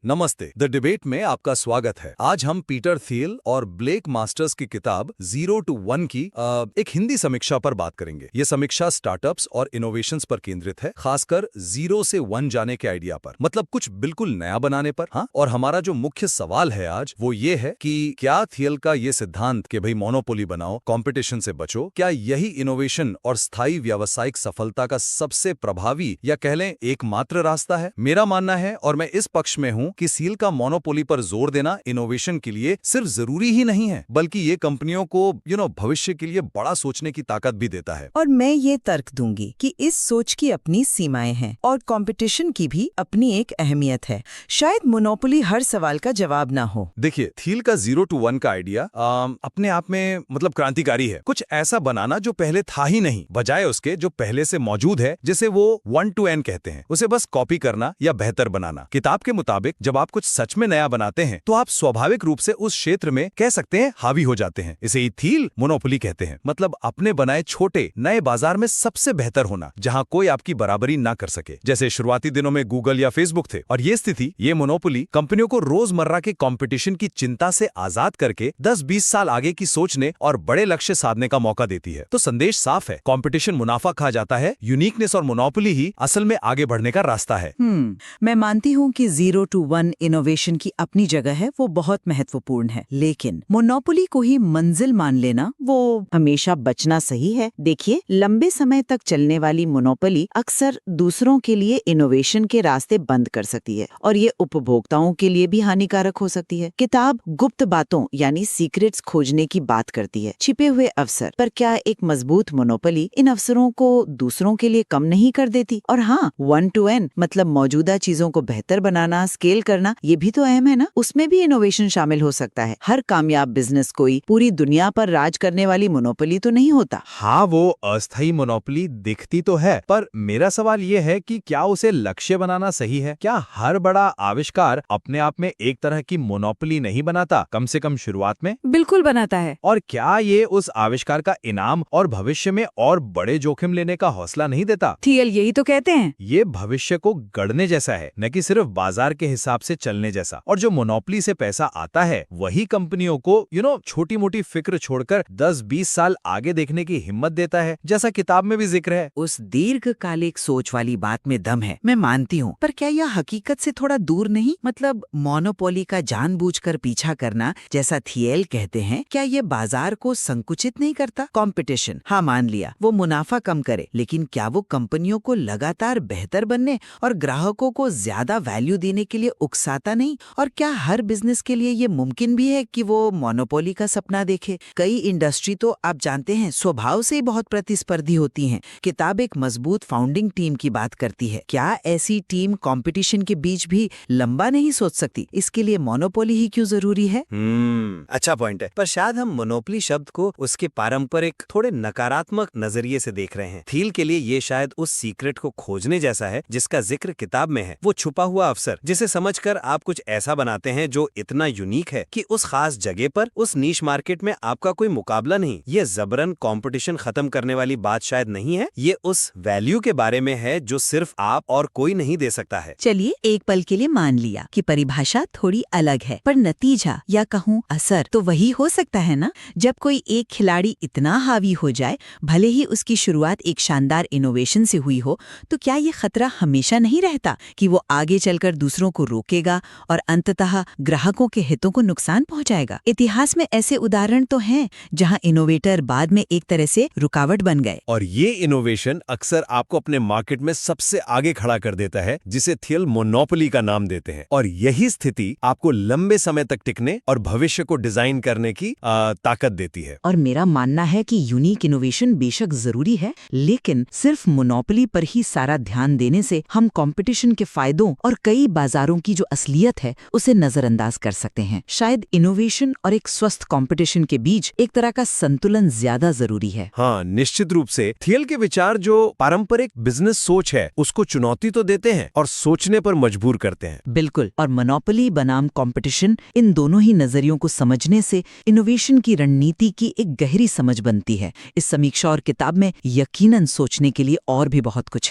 नमस्ते। The debate में आपका स्वागत है। आज हम पीटर थियल और ब्लेक मास्टर्स की किताब 0 to 1 की एक हिंदी समीक्षा पर बात करेंगे। ये समीक्षा स्टार्टअप्स और इनोवेशंस पर केंद्रित है, खासकर 0 से 1 जाने के आइडिया पर, मतलब कुछ बिल्कुल नया बनाने पर। हाँ, और हमारा जो मुख्य सवाल है आज वो ये है कि क्या थियल का ये सिद्धांत कि भाई मोनोपोली बनाओ, कंपटीशन से बचो, क्या यही इनोवेशन और स्थायी व्यावसायिक सफलता का सबसे प्रभावी या कह लें एकमात्र रास्ता है? मेरा मानना है, और मैं इस पक्ष में हूं, कि सील का मोनोपोली पर जोर देना इनोवेशन के लिए सिर्फ जरूरी ही नहीं है, बल्कि ये कंपनियों को भविष्य के लिए बड़ा सोचने की ताकत भी देता है। और मैं ये तर्क दूंगी कि इस सोच की अपनी सीमाएं हैं और कंपटीशन की भी अपनी एक अहमियत है। शायद मोनोपोली हर सवाल का जवाब ना हो। देखिए, थियल का 0 to 1 का आइडिया अपने आप में मतलब क्रांतिकारी है। कुछ ऐसा बनाना जो पहले था ही नहीं, बजाय उसके जो पहले से मौजूद है, जिसे वो 1 to n कहते हैं, उसे बस कॉपी करना या बेहतर बनाना। किताब के मुताबिक जब आप कुछ सच में नया बनाते हैं तो आप स्वाभाविक रूप से उस क्षेत्र में कह सकते हैं हावी हो जाते हैं। इसे ही थियल मोनोपोली कहते हैं, मतलब अपने बनाए छोटे नए बाजार में सबसे बेहतर होना, जहां कोई आपकी बराबरी ना कर सके, जैसे शुरुआती दिनों में गूगल या फेसबुक थे। और ये स्थिति, ये मोनोपोली कंपनियों को रोजमर्रा के कंपटीशन की चिंता से आजाद करके 10-20 साल आगे की सोचने और बड़े लक्ष्य साधने का मौका देती है। तो संदेश साफ है, कंपटीशन मुनाफा खा जाता है, यूनिकनेस और मोनोपोली ही असल में आगे बढ़ने का रास्ता है। मैं मानती हूँ कि 0 to 1 इनोवेशन की अपनी जगह है, वो बहुत महत्वपूर्ण है, लेकिन मोनोपोली को ही मंजिल मान लेना वो हमेशा बचना सही है। देखिए, लंबे समय तक चलने वाली मोनोपोली अक्सर दूसरों के लिए इनोवेशन के रास्ते बंद कर सकती है और ये उपभोक्ताओं के लिए भी हानिकारक हो सकती है। किताब गुप्त बातों यानी सीक्रेट्स खोजने की बात करती है, छिपे हुए अवसर, पर क्या एक मजबूत मोनोपोली इन अवसरों को दूसरों के लिए कम नहीं कर देती? और हाँ, 1 to n मतलब मौजूदा चीजों को बेहतर बनाना, स्केल करना, ये भी तो अहम है ना। उसमें भी इनोवेशन शामिल हो सकता है। हर कामयाब बिजनेस कोई पूरी दुनिया पर राज करने वाली मोनोपोली तो नहीं होता। हाँ, वो अस्थायी मोनोपोली दिखती तो है, पर मेरा सवाल ये है कि क्या उसे लक्ष्य बनाना सही है? क्या हर बड़ा आविष्कार अपने आप में एक तरह की मोनोपोली नहीं बनाता, कम से कम शुरुआत में? बिल्कुल बनाता है। और क्या ये उस आविष्कार का इनाम और भविष्य में और बड़े जोखिम लेने का हौसला नहीं देता? थियल यही तो कहते हैं। ये भविष्य को गढ़ने जैसा है, न कि सिर्फ बाजार के हिसाब से चलने जैसा। और जो मोनोपोली से पैसा आता है, वही कंपनियों को छोटी मोटी फिक्र छोड़कर 10-20 साल आगे देखने की हिम्मत देता है, जैसा किताब में भी जिक्र है। उस दीर्घकालिक सोच वाली बात में दम है, मैं मानती हूँ, पर क्या यह हकीकत से थोड़ा दूर नहीं? मतलब मोनोपोली का जानबूझकर पीछा करना, जैसा थियल कहते हैं, क्या ये बाजार को संकुचित नहीं करता? कंपटीशन, हाँ मान लिया, वो मुनाफा कम करे, लेकिन क्या वो कंपनियों को लगातार बेहतर बनने और ग्राहकों को ज्यादा वैल्यू देने के लिए उकसाता नहीं? और क्या हर बिजनेस के लिए ये मुमकिन भी है कि वो मोनोपोली का सपना देखे? कई इंडस्ट्री तो आप जानते हैं स्वभाव से ही बहुत प्रतिस्पर्धी होती हैं। किताब एक मजबूत फाउंडिंग टीम की बात करती है। क्या ऐसी टीम कंपटीशन के बीच भी लंबा नहीं सोच सकती? इसके लिए मोनोपोली ही क्यों जरूरी है? अच्छा पॉइंट है, पर शायद हम मोनोपोली शब्द को उसके पारंपरिक थोड़े नकारात्मक नजरिए से देख रहे हैं। थियल के लिए ये शायद उस सीक्रेट को खोजने जैसा है जिसका जिक्र किताब में है, वो छुपा हुआ अवसर, जिसे समझकर आप कुछ ऐसा बनाते हैं जो इतना यूनिक है कि उस खास जगह पर, उस नीश मार्केट में आपका कोई मुकाबला नहीं। ये जबरन कंपटीशन खत्म करने वाली बात शायद नहीं है, ये उस वैल्यू के बारे में है जो सिर्फ आप और कोई नहीं दे सकता है। चलिए एक पल के लिए मान लिया कि परिभाषा थोड़ी अलग है, पर नतीजा या कहूँ असर तो वही हो सकता है ना। जब कोई एक खिलाड़ी इतना हावी हो जाए, भले ही उसकी शुरुआत एक शानदार इनोवेशन से हुई हो, तो क्या ये खतरा हमेशा नहीं रहता कि वो आगे चलकर दूसरों को रोकेगा और अंततः ग्राहकों के हितों को नुकसान पहुंचाएगा? इतिहास में ऐसे उदाहरण तो हैं जहां इनोवेटर बाद में एक तरह से रुकावट बन गए। और ये इनोवेशन अक्सर आपको अपने मार्केट में सबसे आगे खड़ा कर देता है, जिसे थियल मोनोपोली का नाम देते हैं। और यही स्थिति आपको लंबे समय तक टिकने और भविष्य को डिजाइन करने की ताकत देती है। और मेरा मानना है कि यूनिक इनोवेशन बेशक जरूरी है, लेकिन सिर्फ मोनोपोली पर ही सारा ध्यान देने से हम कंपटीशन के फायदों और कई बाजारों की जो असलियत है उसे नजरअंदाज कर सकते हैं। शायद इनोवेशन और एक स्वस्थ कंपटीशन के बीच एक तरह का संतुलन ज्यादा जरूरी है। हाँ, निश्चित रूप से थियल के विचार जो पारंपरिक बिजनेस सोच है उसको चुनौती तो देते हैं और सोचने पर मजबूर करते हैं। बिल्कुल, और मोनोपोली बनाम कंपटीशन, इन दोनों ही नजरियों को समझने से इनोवेशन की रणनीति की एक गहरी समझ बनती है। इस समीक्षा और किताब में यकीनन सोचने के लिए और भी बहुत कुछ है।